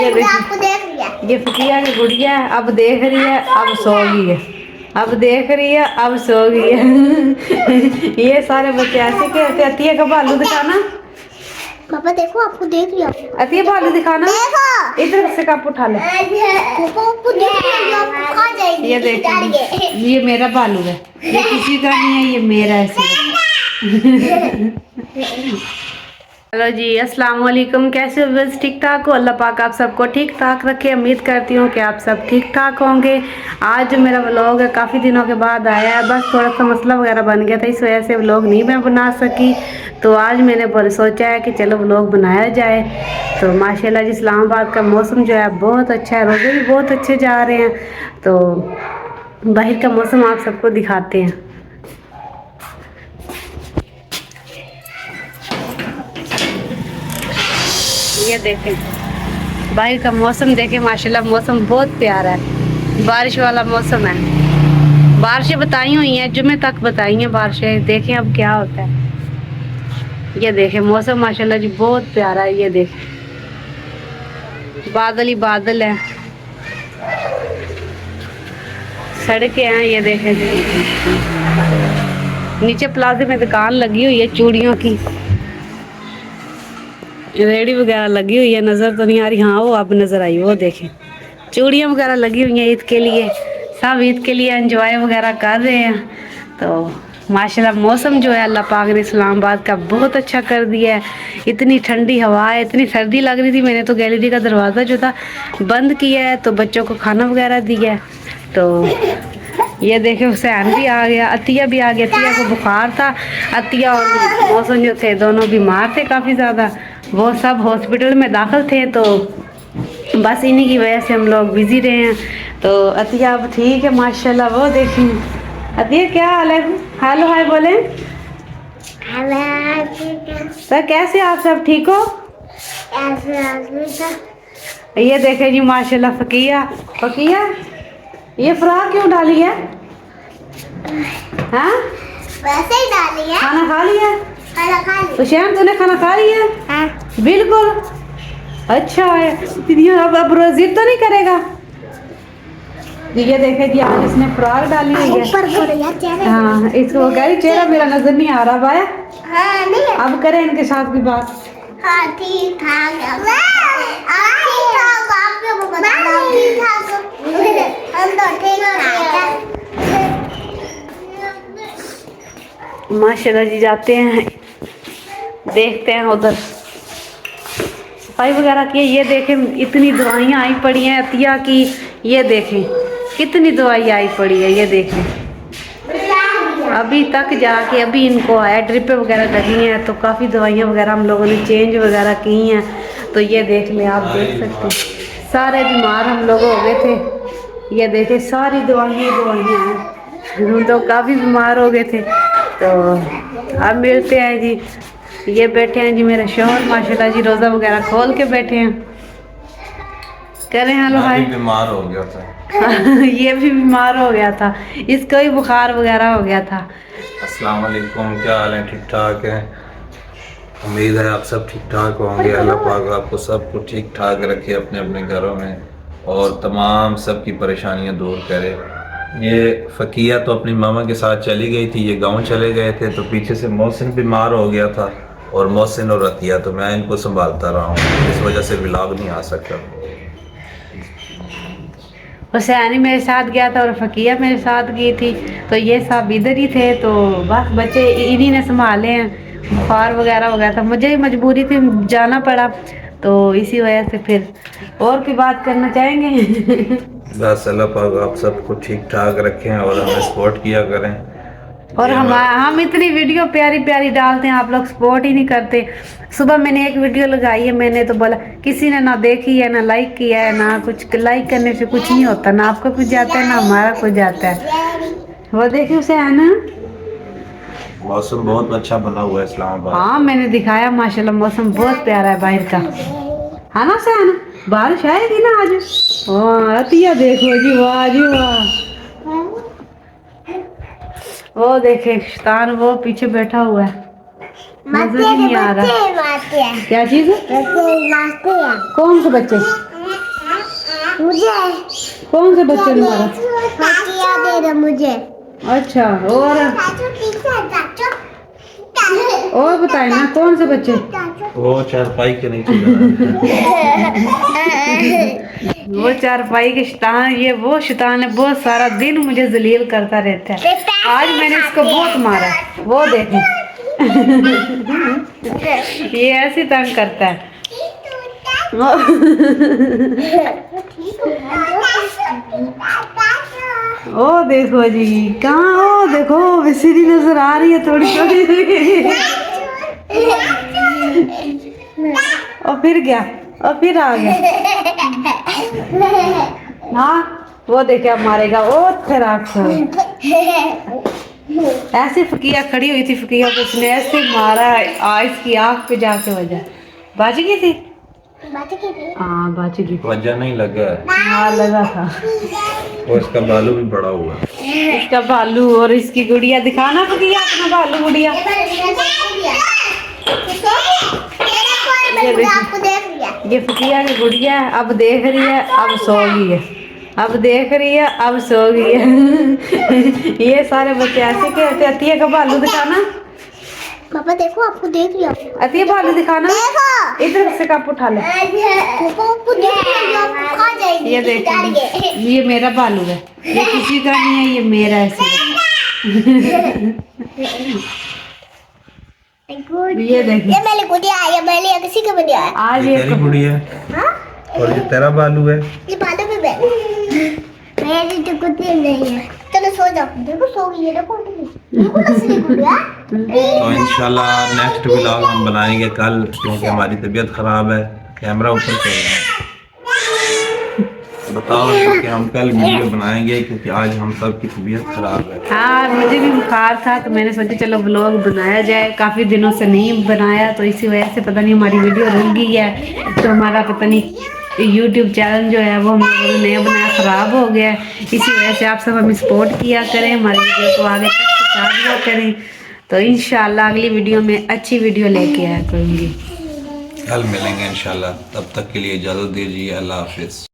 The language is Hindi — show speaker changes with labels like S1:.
S1: आपको देख रही है। ये फकिया की गुड़िया अब देख रही है, अब सो गई है। अब देख रही है, अब सो गई है। ये सारे बच्चे ऐसे कहते। अतिया का भालू दिखाना।
S2: पापा देखो, आपको देख रही है।
S1: अतिया भालू दिखाना। इधर से कप उठा ले। ये देखिए, ये मेरा भालू है, ये किसी का नहीं है, ये मेरा है। हेलो जी, अस्सलाम वालेकुम। कैसे हो बस? ठीक ठाक हो? अल्लाह पाक आप सबको ठीक ठाक रखे। उम्मीद करती हूँ कि आप सब ठीक ठाक होंगे। आज जो मेरा व्लॉग है काफ़ी दिनों के बाद आया है, बस थोड़ा सा मसला वगैरह बन गया था, इस वजह से व्लॉग नहीं मैं बना सकी। तो आज मैंने सोचा है कि चलो व्लॉग बनाया जाए। तो माशाल्लाह जी इस्लामाबाद का मौसम जो है बहुत अच्छा है, रोज़े भी बहुत अच्छे जा रहे हैं। तो बाहर का मौसम आप सबको दिखाते हैं। ये देखें बाहर का मौसम, देखें माशाल्लाह मौसम बहुत प्यारा है, बारिश वाला मौसम है। बारिशें बताई हुई हैं, जुमे तक बताई हैं बारिशें, देखें अब क्या होता है। ये देखें मौसम माशाल्लाह जी बहुत प्यारा है। ये देखें बादल ही बादल है, सड़कें हैं। ये देखें नीचे प्लाजे में दुकान लगी हुई है चूड़ियों की, रेडी वगैरह लगी हुई है, नज़र तो नहीं आ रही। हाँ वो अब नज़र आई, वो देखें चूड़ियाँ वगैरह लगी हुई हैं ईद के लिए। सब ईद के लिए एंजॉय वगैरह कर रहे हैं। तो माशाल्लाह मौसम जो है अल्लाह पाक ने इस्लामाबाद का बहुत अच्छा कर दिया है। इतनी ठंडी हवा है, इतनी सर्दी लग रही थी। मैंने तो गैलरी का दरवाज़ा जो था बंद किया है, तो बच्चों को खाना वगैरह दिया है। तो ये देखे हुसैन भी आ गया, अतिया भी आ गया। अतिया को बुखार था, अतिया और मौसम जो थे दोनों बीमार थे काफ़ी ज़्यादा, वो सब हॉस्पिटल में दाखिल थे। तो बस इन्हीं की वजह से हम लोग बिज़ी रहे हैं। तो अतिया अब ठीक है माशाल्लाह। वो देखिए अतिया क्या हाल है? हेलो हाय बोले सर, कैसे आप सब ठीक हो? ये देखे जी माशाल्लाह फकिया। फकिया ये फ्रॉक क्यों डाली है? हाँ
S2: वैसे ही डाली है।
S1: खाना खा लिया?
S2: खाना खा लिया।
S1: हुसैन तूने खाना खा लिया?
S2: हाँ।
S1: बिल्कुल अच्छा है। अब जिद तो नहीं करेगा? ये देखे जी आज इसने फ्रॉक डाली हुई है। हाँ इसको कह रही चेहरा मेरा नजर नहीं आ रहा बाया।
S2: हाँ नहीं है।
S1: अब करें इनके साथ भी बात।
S2: हाँ ठीक ठाक है। ठीक ठाक आपके बताओ। ठीक ठाक हम तो ठीक ठाक है।
S1: माशाल्लाह जी जाते हैं, देखते हैं उधर सफाई वगैरह की। ये देखें इतनी दवाइयाँ आई पड़ी हैं अतिया की। ये देखें कितनी दवाई आई पड़ी है। ये देखें अभी तक जाके अभी इनको आया, ड्रिप वगैरह लगी हैं, तो काफ़ी दवाइयाँ वगैरह हम लोगों ने चेंज वगैरह की हैं। तो ये देख लें, आप देख सकते हैं सारे बीमार हम लोग हो गए थे। ये देखें सारी दवाइयाँ हैं, हम तो काफ़ी बीमार हो गए थे। तो अब मिलते हैं जी। ये बैठे हैं जी मेरे शौहर माशाल्लाह जी, रोज़ा वगैरह खोल के बैठे हैं। कह रहे हैं हेलो हाय।
S3: बीमार हो गया था।
S1: ये भी बीमार हो गया था, इसको भी बुखार वगैरह हो गया था।
S3: अस्सलाम वालेकुम, क्या हाल है? ठीक ठाक है, उम्मीद है आप सब ठीक ठाक होंगे। अल्लाह पाक आपको सबको ठीक ठाक रखे अपने अपने घरों में, और तमाम सब की परेशानियां दूर करे। ये फ़किया तो अपनी मामा के साथ चली गई थी, ये गांव चले गए थे। तो पीछे से मोहसिन बीमार हो गया था, और मोहसिन और अतिया तो मैं इनको संभालता रहा हूँ, इस वजह से व्लॉग नहीं आ सकता।
S1: हुसैन मेरे साथ गया था और फकिया मेरे साथ गई थी। तो ये सब इधर ही थे। तो बस बच्चे इन्हीं ने संभाले हैं, बुखार वगैरह हो गया था, मुझे भी मजबूरी थी जाना पड़ा। तो इसी वजह से फिर और भी बात करना चाहेंगे।
S3: बस अल्लाह पाक आप सबको ठीक ठाक रखें और हमें सपोर्ट किया करें।
S1: और हम इतनी वीडियो प्यारी प्यारी डालते हैं, आप लोग सपोर्ट ही नहीं करते। सुबह मैंने एक वीडियो लगाई है, मैंने तो बोला किसी ने ना देखी है ना लाइक किया है, ना कुछ लाइक करने से कुछ नहीं होता, ना आपका कुछ जाता है ना हमारा कुछ जाता है। वो देखिए उसे है ना,
S3: मौसम बहुत अच्छा बना हुआ है इस्लामाबाद।
S1: हाँ मैंने दिखाया माशाल्लाह मौसम बहुत प्यारा है बाहर का, है ना से है ना? बारिश आएगी ना आज। हाँ अतिया देखो जी, वाह जी वाह। वो देखे शैतान वो पीछे बैठा हुआ है, नजर ही नहीं आ रहा। क्या चीज है? कौन से बच्चे?
S2: मुझे
S1: कौन से बच्चे ने मारा?
S2: तकिया दे दे मुझे।
S1: अच्छा, और बताए ना कौन से बच्चे?
S3: वो चारपाई के नीचे
S1: वो चारपाई के शैतान, ये वो शैतान है, बहुत सारा दिन मुझे जलील करता रहता है। आज मैंने इसको बहुत मारा, वो देखें। ये ऐसे तंग करता है। ओ देखो जी, कहाँ हो? देखो सीधी नजर आ रही है थोड़ी थोड़ी। और फिर गया, और फिर आ गया। हाँ, वो देखे अब मारेगा। ओ खराब ऐसे फकिया खड़ी हुई थी, फकिया को उसने ऐसे मारा, इसकी आँख पे जाके वजह बच गई थी। हाँ बच गई।
S3: वजह नहीं लगा है।
S1: हाँ लगा था।
S3: और इसका बालू भी बड़ा हुआ है।
S1: इसका भालू और इसकी गुड़िया दिखाना फकिया, अपना भालू गुड़िया।
S2: आपको देख लिया।
S1: ये फकिया की गुड़िया है, अब देख रही है, अब सो गई है। अब देख रही है, अब सो गई है। ये सारे बच्चे ऐसे कहते। अतिया का भालू दिखाना।
S2: पापा देखो, आपको देख लिया।
S1: अतिया भालू दिखाना।
S2: देखो
S1: इधर से कप उठा ले।
S2: आपको देख लिया, आपको खा जाएगी।
S1: ये देखो, ये मेरा भालू है, ये किसी का नहीं है, ये मेरा है सिर्फ। ये देखो,
S2: ये मेरी गुड़िया है, ये मेरी किसी की गुड़िया है।
S1: आज
S3: ये तेरी गुड़िया है
S2: हाँ?
S3: और ये तेरा बालू है।
S2: ये बालों में बैठ। मेरी तो गुड़िया नहीं है। चलो सो जाओ। देखो सो गई है, देखो देखो असली गुड़िया।
S3: तो इंशाल्लाह नेक्स्ट व्लॉग हम बनाएंगे कल, क्योंकि हमारी तबीयत खराब है। कैमरा ऊपर चल रहा है। बताओ कि हम कल वीडियो बनाएंगे, क्योंकि आज हम सब की तबीयत खराब है।
S1: हाँ, मुझे भी बुखार था तो मैंने सोचा चलो व्लॉग बनाया जाए। काफ़ी दिनों से नहीं बनाया, तो इसी वजह से पता नहीं हमारी वीडियो रुक गई है। तो हमारा पता नहीं यूट्यूब चैनल जो है वो हम लोगों ने नया बनाया, ख़राब हो गया है। इसी वजह से आप सब हमें सपोर्ट किया करें, हमारी वीडियो को आगे तक पहुँचा करें। तो इंशाल्लाह अगली वीडियो में अच्छी वीडियो लेके आया करूँगी।
S3: कल मिलेंगे इंशाल्लाह। तब तक के लिए इजाज़त दीजिए। अल्लाह हाफिज़।